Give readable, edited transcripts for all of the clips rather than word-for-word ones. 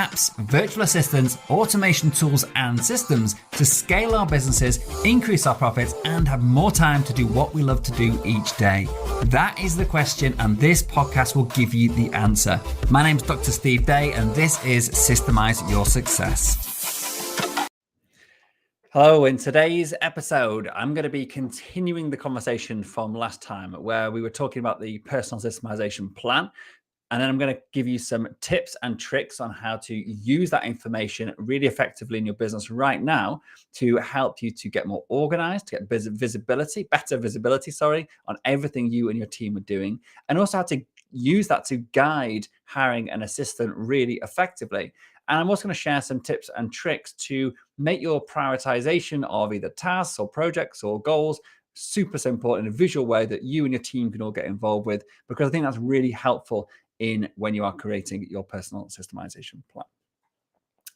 apps, virtual assistants, automation tools, and systems to scale our businesses, increase our profits, and have more time to do what we love to do each day? That is the question, and this podcast will give you the answer. My name's Dr. Steve Day, and this is Systemize Your Success. Hello, in today's episode, I'm going to be continuing the conversation from last time where we were talking about the Personal Systemization Plan. And then I'm going to give you some tips and tricks on how to use that information really effectively in your business right now to help you to get more organized, to get better visibility, on everything you and your team are doing, and also how to use that to guide hiring an assistant really effectively. And I'm also going to share some tips and tricks to make your prioritization of either tasks or projects or goals super simple in a visual way that you and your team can all get involved with, because I think that's really helpful in when you are creating your personal systemization plan.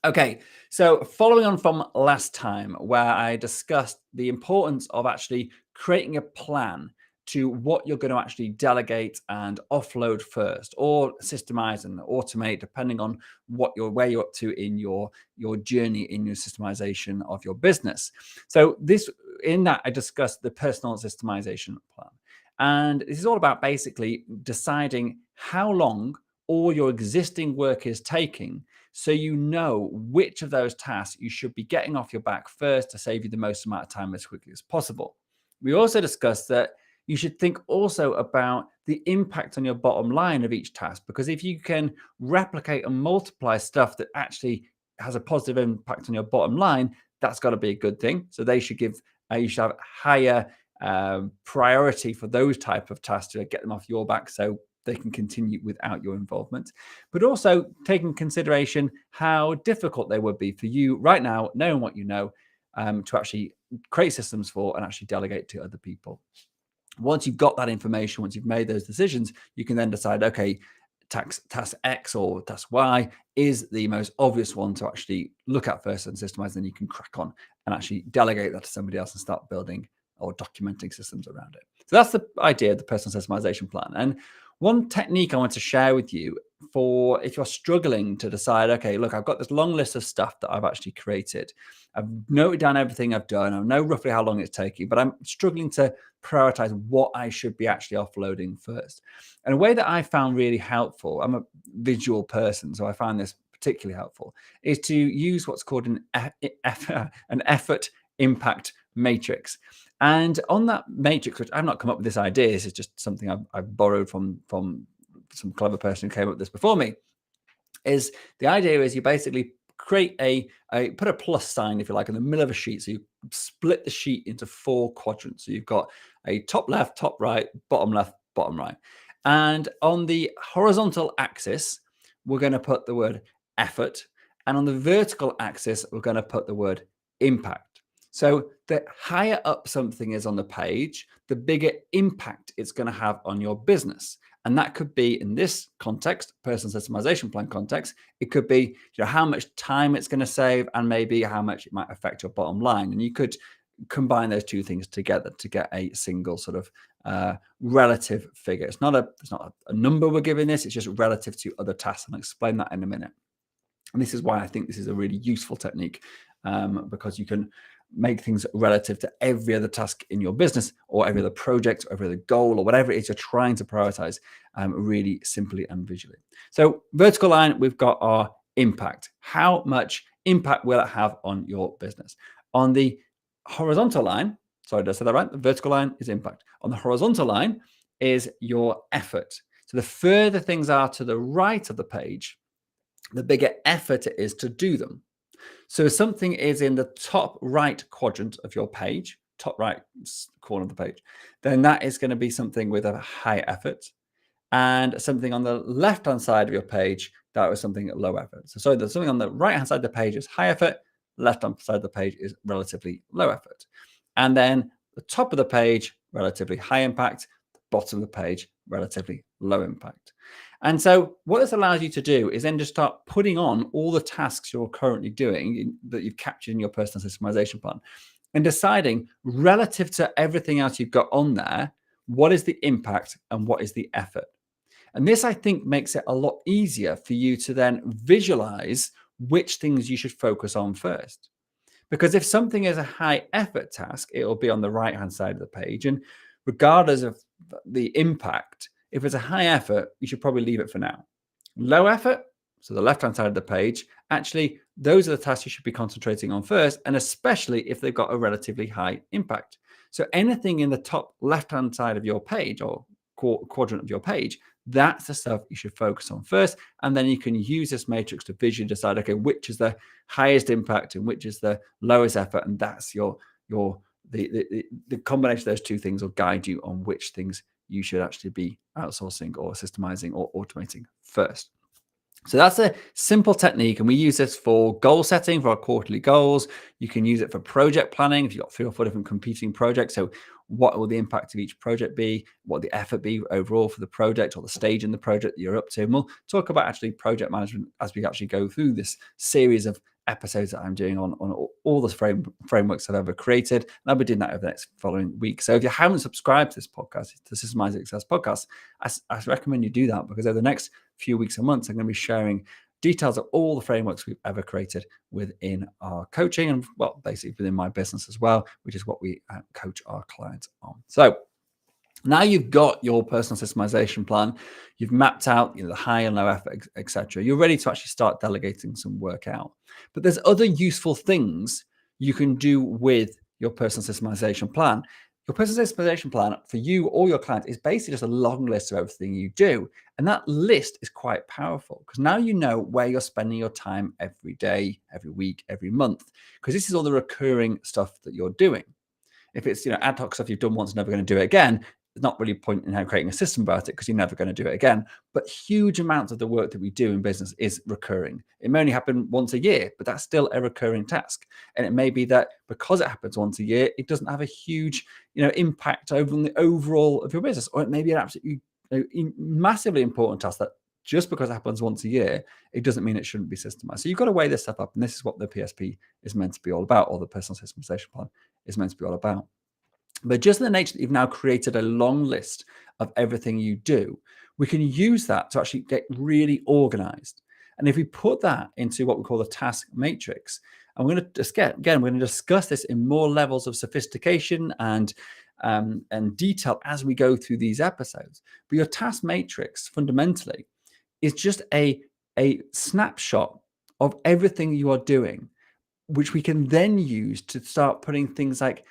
Okay, so following on from last time where I discussed the importance of actually creating a plan to what you're going to actually delegate and offload first, or systemize and automate, depending on where you're up to in your journey in your systemization of your business. So in that I discussed the personal systemization plan. And this is all about basically deciding how long all your existing work is taking, so you know which of those tasks you should be getting off your back first to save you the most amount of time as quickly as possible. We also discussed that you should think also about the impact on your bottom line of each task, because if you can replicate and multiply stuff that actually has a positive impact on your bottom line, that's got to be a good thing. So you should have higher priority for those type of tasks to get them off your back so they can continue without your involvement, but also taking consideration how difficult they would be for you right now, knowing what you know, to actually create systems for and actually delegate to other people. Once you've got that information, once you've made those decisions, you can then decide, okay, task X or task Y is the most obvious one to actually look at first and systemize, then you can crack on and actually delegate that to somebody else and start building or documenting systems around it. So that's the idea of the personal systemization plan. And one technique I want to share with you for if you're struggling to decide, okay, look, I've got this long list of stuff that I've actually created. I've noted down everything I've done. I know roughly how long it's taking, but I'm struggling to prioritize what I should be actually offloading first. And a way that I found really helpful, I'm a visual person, so I find this particularly helpful, is to use what's called an effort impact matrix. And on that matrix, which I've not come up with this idea, this is just something I've borrowed from some clever person who came up with this before me, is the idea is you basically create put a plus sign, if you like, in the middle of a sheet. So you split the sheet into 4 quadrants. So you've got a top left, top right, bottom left, bottom right. And on the horizontal axis, we're going to put the word effort. And on the vertical axis, we're going to put the word impact. So the higher up something is on the page, the bigger impact it's going to have on your business. And that could be, in this context, personal systemization plan context, it could be how much time it's going to save and maybe how much it might affect your bottom line. And you could combine those two things together to get a single sort of relative figure. It's not a number we're giving this, it's just relative to other tasks. And I'll explain that in a minute. And this is why I think this is a really useful technique, because you can make things relative to every other task in your business or every other project or every other goal or whatever it is you're trying to prioritize, really simply and visually. So vertical line, we've got our impact. How much impact will it have on your business? On the horizontal line, sorry, did I say that right? The vertical line is impact. On the horizontal line is your effort. So the further things are to the right of the page, the bigger effort it is to do them. So if something is in the top right quadrant of your page, top right corner of the page, then that is going to be something with a high effort. And something on the left-hand side of your page, that was something at low effort. So there's something on the right-hand side of the page is high effort, left-hand side of the page is relatively low effort. And then the top of the page, relatively high impact, the bottom of the page, relatively low impact. And so what this allows you to do is then just start putting on all the tasks you're currently doing that you've captured in your personal systemization plan and deciding relative to everything else you've got on there, what is the impact and what is the effort? And this, I think, makes it a lot easier for you to then visualize which things you should focus on first. Because if something is a high effort task, it will be on the right-hand side of the page. And regardless of the impact, if it's a high effort, you should probably leave it for now. Low effort, so the left-hand side of the page, actually, those are the tasks you should be concentrating on first, and especially if they've got a relatively high impact. So anything in the top left-hand side of your page or quadrant of your page, that's the stuff you should focus on first. And then you can use this matrix to visually decide, okay, which is the highest impact and which is the lowest effort. And that's the combination of those two things will guide you on which things you should actually be outsourcing or systemizing or automating first. So that's a simple technique, and we use this for goal setting for our quarterly goals. You can use it for project planning if you've got 3 or 4 different competing projects. So what will the impact of each project be? What will the effort be overall for the project or the stage in the project that you're up to? And we'll talk about actually project management as we actually go through this series of episodes that I'm doing on all the frameworks I've ever created. And I'll be doing that over the next following week. So if you haven't subscribed to this podcast, the Systemize Success podcast, I recommend you do that, because over the next few weeks and months, I'm going to be sharing details of all the frameworks we've ever created within our coaching and, well, basically within my business as well, which is what we coach our clients on. So now you've got your personal systemization plan, you've mapped out the high and low effort, etc. You're ready to actually start delegating some work out. But there's other useful things you can do with your personal systemization plan. Your personal systemization plan for you or your client is basically just a long list of everything you do. And that list is quite powerful, because now you know where you're spending your time every day, every week, every month, because this is all the recurring stuff that you're doing. If it's ad hoc stuff you've done once, never going to do it again, there's not really a point in creating a system about it, because you're never going to do it again. But huge amounts of the work that we do in business is recurring. It may only happen once a year, but that's still a recurring task. And it may be that because it happens once a year, it doesn't have a huge impact over the overall of your business. Or it may be an absolutely massively important task that just because it happens once a year, it doesn't mean it shouldn't be systemized. So you've got to weigh this stuff up. And this is what the PSP is meant to be all about, or the Personal Systemization Plan is meant to be all about. But just in the nature that you've now created a long list of everything you do, we can use that to actually get really organized. And if we put that into what we call the task matrix, and we're going to discuss this in more levels of sophistication and detail as we go through these episodes. But your task matrix fundamentally is just a snapshot of everything you are doing, which we can then use to start putting things like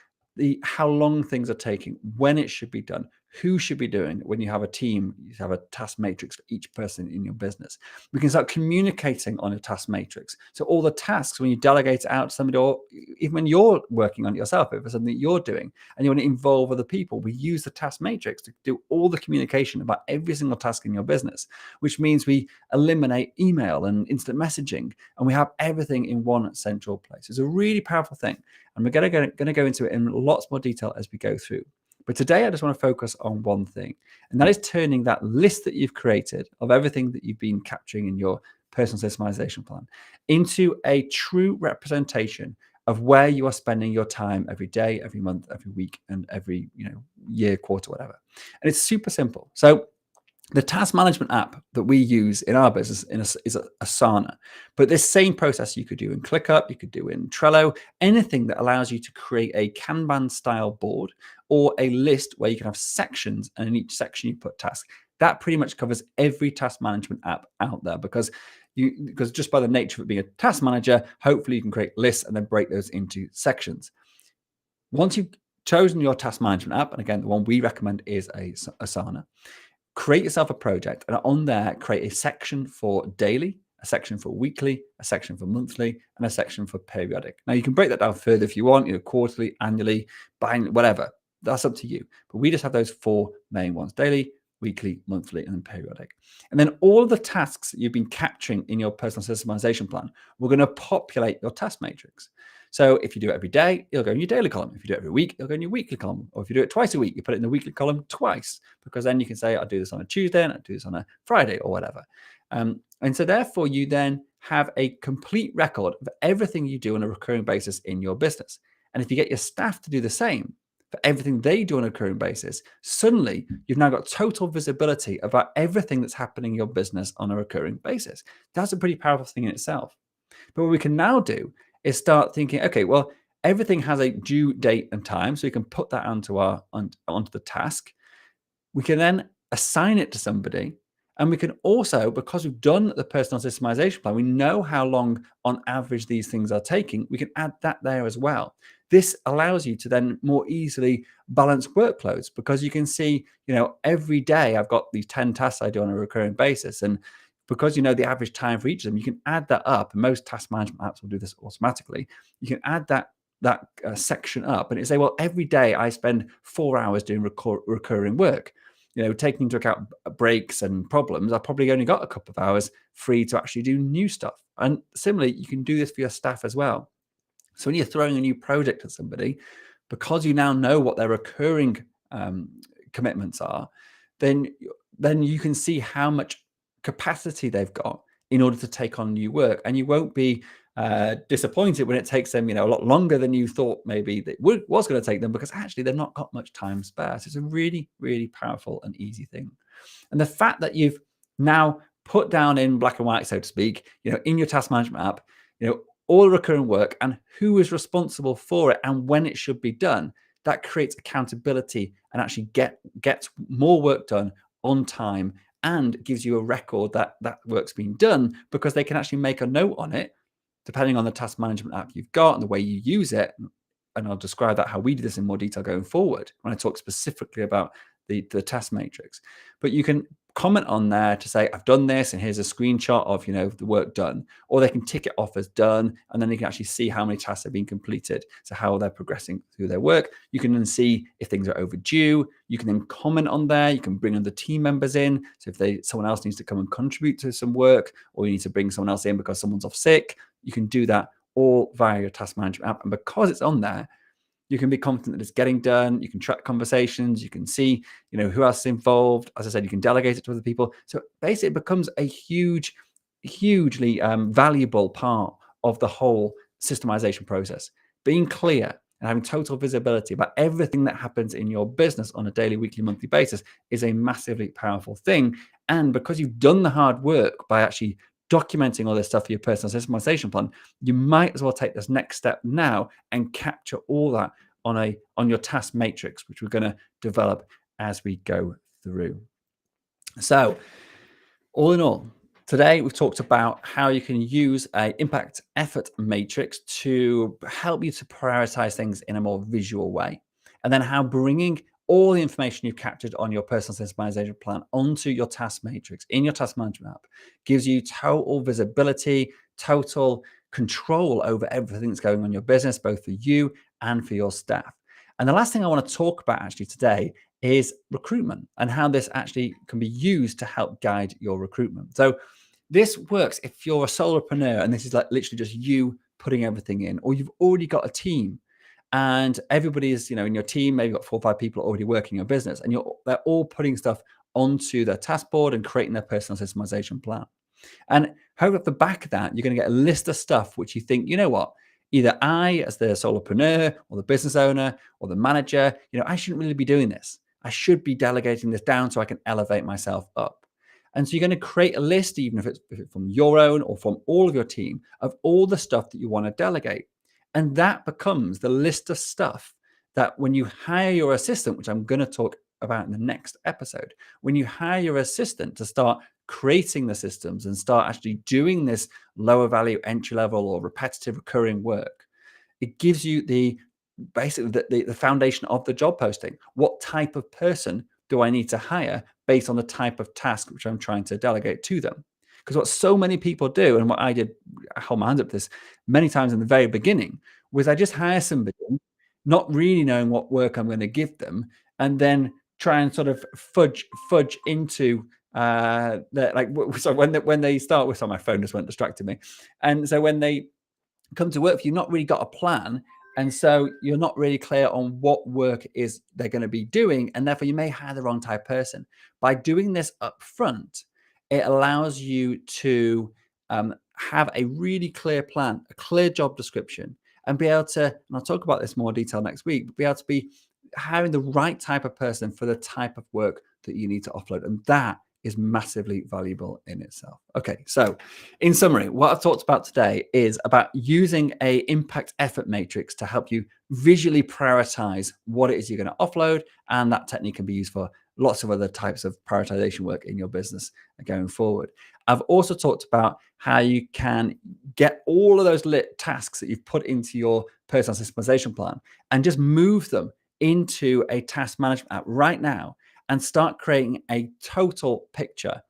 how long things are taking, when it should be done, who should be doing it. When you have a team, you have a task matrix for each person in your business. We can start communicating on a task matrix. So all the tasks, when you delegate it out to somebody, or even when you're working on it yourself, if it's something that you're doing and you want to involve other people, we use the task matrix to do all the communication about every single task in your business, which means we eliminate email and instant messaging, and we have everything in one central place. It's a really powerful thing. And we're going to go into it in lots more detail as we go through. But today, I just want to focus on one thing, and that is turning that list that you've created of everything that you've been capturing in your personal systemization plan into a true representation of where you are spending your time every day, every month, every week, and every year, quarter, whatever. And it's super simple. So the task management app that we use in our business is Asana. But this same process you could do in ClickUp, you could do in Trello, anything that allows you to create a Kanban style board or a list where you can have sections, and in each section you put tasks. That pretty much covers every task management app out there, because just by the nature of it being a task manager, hopefully you can create lists and then break those into sections. Once you've chosen your task management app, and again, the one we recommend is Asana, create yourself a project, and on there, create a section for daily, a section for weekly, a section for monthly, and a section for periodic. Now, you can break that down further if you want, quarterly, annually, biannually, whatever. That's up to you. But we just have those 4 main ones: daily, weekly, monthly, and then periodic. And then all of the tasks that you've been capturing in your personal systemization plan, we're going to populate your task matrix. So if you do it every day, it'll go in your daily column. If you do it every week, it'll go in your weekly column. Or if you do it twice a week, you put it in the weekly column twice, because then you can say, I'll do this on a Tuesday and I'll do this on a Friday or whatever. And so therefore, you then have a complete record of everything you do on a recurring basis in your business. And if you get your staff to do the same, for everything they do on a recurring basis, suddenly you've now got total visibility about everything that's happening in your business on a recurring basis. That's a pretty powerful thing in itself. But what we can now do is start thinking, okay, well, everything has a due date and time, so we can put that onto the task. We can then assign it to somebody. And we can also, because we've done the personal systemization plan, we know how long on average these things are taking. We can add that there as well. This allows you to then more easily balance workloads, because you can see, every day I've got these 10 tasks I do on a recurring basis. And because you know the average time for each of them, you can add that up. And most task management apps will do this automatically. You can add that section up, and it say, well, every day I spend 4 hours doing recurring work. Taking into account breaks and problems, I probably only got a couple of hours free to actually do new stuff. And similarly, you can do this for your staff as well. So when you're throwing a new project at somebody, because you now know what their recurring commitments are, then you can see how much capacity they've got in order to take on new work, and you won't be disappointed when it takes them, a lot longer than you thought maybe that was going to take them, because actually they've not got much time spare. So it's a really, really powerful and easy thing. And the fact that you've now put down in black and white, so to speak, in your task management app, all the recurring work and who is responsible for it and when it should be done, that creates accountability and actually gets more work done on time, and gives you a record that work's been done, because they can actually make a note on it depending on the task management app you've got and the way you use it. And I'll describe that, how we do this in more detail going forward when I talk specifically about the task matrix. But you can comment on there to say, I've done this, and here's a screenshot of the work done, or they can tick it off as done, and then you can actually see how many tasks have been completed, so how they're progressing through their work. You can then see if things are overdue. You can then comment on there. You can bring other team members in, so if someone else needs to come and contribute to some work, or you need to bring someone else in because someone's off sick, you can do that all via your task management app. And because it's on there, you can be confident that it's getting done. You can track conversations. You can see, who else is involved. As I said, you can delegate it to other people. So basically, it becomes a hugely valuable part of the whole systemization process. Being clear and having total visibility about everything that happens in your business on a daily, weekly, monthly basis is a massively powerful thing. And because you've done the hard work by actually documenting all this stuff for your personal systemization plan, you might as well take this next step now and capture all that on your task matrix, which we're going to develop as we go through. So all in all, today we've talked about how you can use an impact effort matrix to help you to prioritize things in a more visual way, and then how bringing all the information you've captured on your personal systemization plan onto your task matrix in your task management app gives you total visibility, total control over everything that's going on in your business, both for you and for your staff. And the last thing I want to talk about actually today is recruitment, and how this actually can be used to help guide your recruitment. So this works if you're a solopreneur and this is like literally just you putting everything in, or you've already got a team and everybody is, in your team, maybe got 4 or 5 people already working your business, and they're all putting stuff onto their task board and creating their personal systemization plan. And hope at the back of that, you're going to get a list of stuff which you think, what, either I, as the solopreneur or the business owner or the manager, I shouldn't really be doing this. I should be delegating this down so I can elevate myself up. And so you're going to create a list, even if it's from your own or from all of your team, of all the stuff that you want to delegate. And that becomes the list of stuff that when you hire your assistant, which I'm going to talk about in the next episode, when you hire your assistant to start creating the systems and start actually doing this lower value entry level or repetitive recurring work, it gives you basically the foundation of the job posting. What type of person do I need to hire based on the type of task which I'm trying to delegate to them? Because what so many people do, and what I did, I hold my hands up to this many times in the very beginning, was I just hire somebody, not really knowing what work I'm going to give them, and then try and sort of fudge into so when they start with, sorry, my phone just went distracted me, and so when they come to work for you, not really got a plan, and so you're not really clear on what work is they're going to be doing, and therefore you may hire the wrong type of person. By doing this up front, it allows you to have a really clear plan, a clear job description, and be able to, and I'll talk about this more detail next week, but be able to be hiring the right type of person for the type of work that you need to offload. And that is massively valuable in itself. Okay, so in summary, what I've talked about today is about using a impact effort matrix to help you visually prioritize what it is you're going to offload, and that technique can be used for lots of other types of prioritization work in your business going forward. I've also talked about how you can get all of those lit tasks that you've put into your personal systemization plan and just move them into a task management app right now and start creating a total picture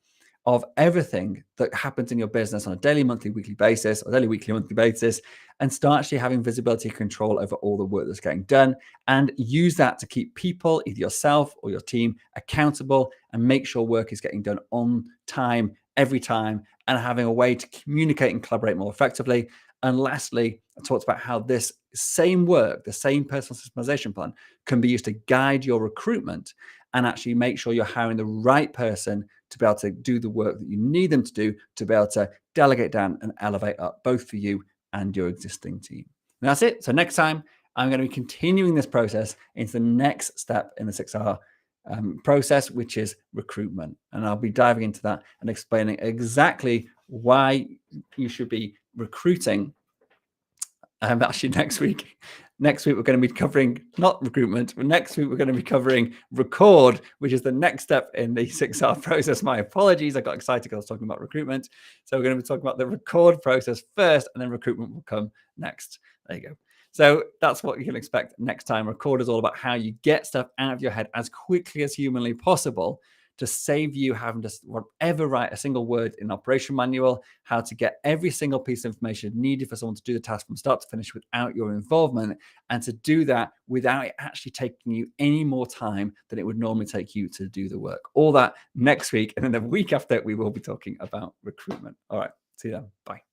of everything that happens in your business on a daily, monthly, weekly basis, or daily, weekly, monthly basis, and start actually having visibility and control over all the work that's getting done, and use that to keep people, either yourself or your team, accountable and make sure work is getting done on time, every time, and having a way to communicate and collaborate more effectively. And lastly, I talked about how this same work, the same personal systemization plan, can be used to guide your recruitment and actually make sure you're hiring the right person to be able to do the work that you need them to do, to be able to delegate down and elevate up, both for you and your existing team. And that's it. So next time, I'm going to be continuing this process into the next step in the 6R process, which is recruitment. And I'll be diving into that and explaining exactly why you should be recruiting. Actually, next week we're going to be covering not recruitment, but next week we're going to be covering record, which is the next step in the 6R process. My apologies, I got excited because I was talking about recruitment. So we're going to be talking about the record process first, and then recruitment will come next. There you go. So that's what you can expect next time. Record is all about how you get stuff out of your head as quickly as humanly possible to save you having to ever write a single word in operation manual, how to get every single piece of information needed for someone to do the task from start to finish without your involvement, and to do that without it actually taking you any more time than it would normally take you to do the work. All that next week. And then the week after, we will be talking about recruitment. All right, see you then. Bye.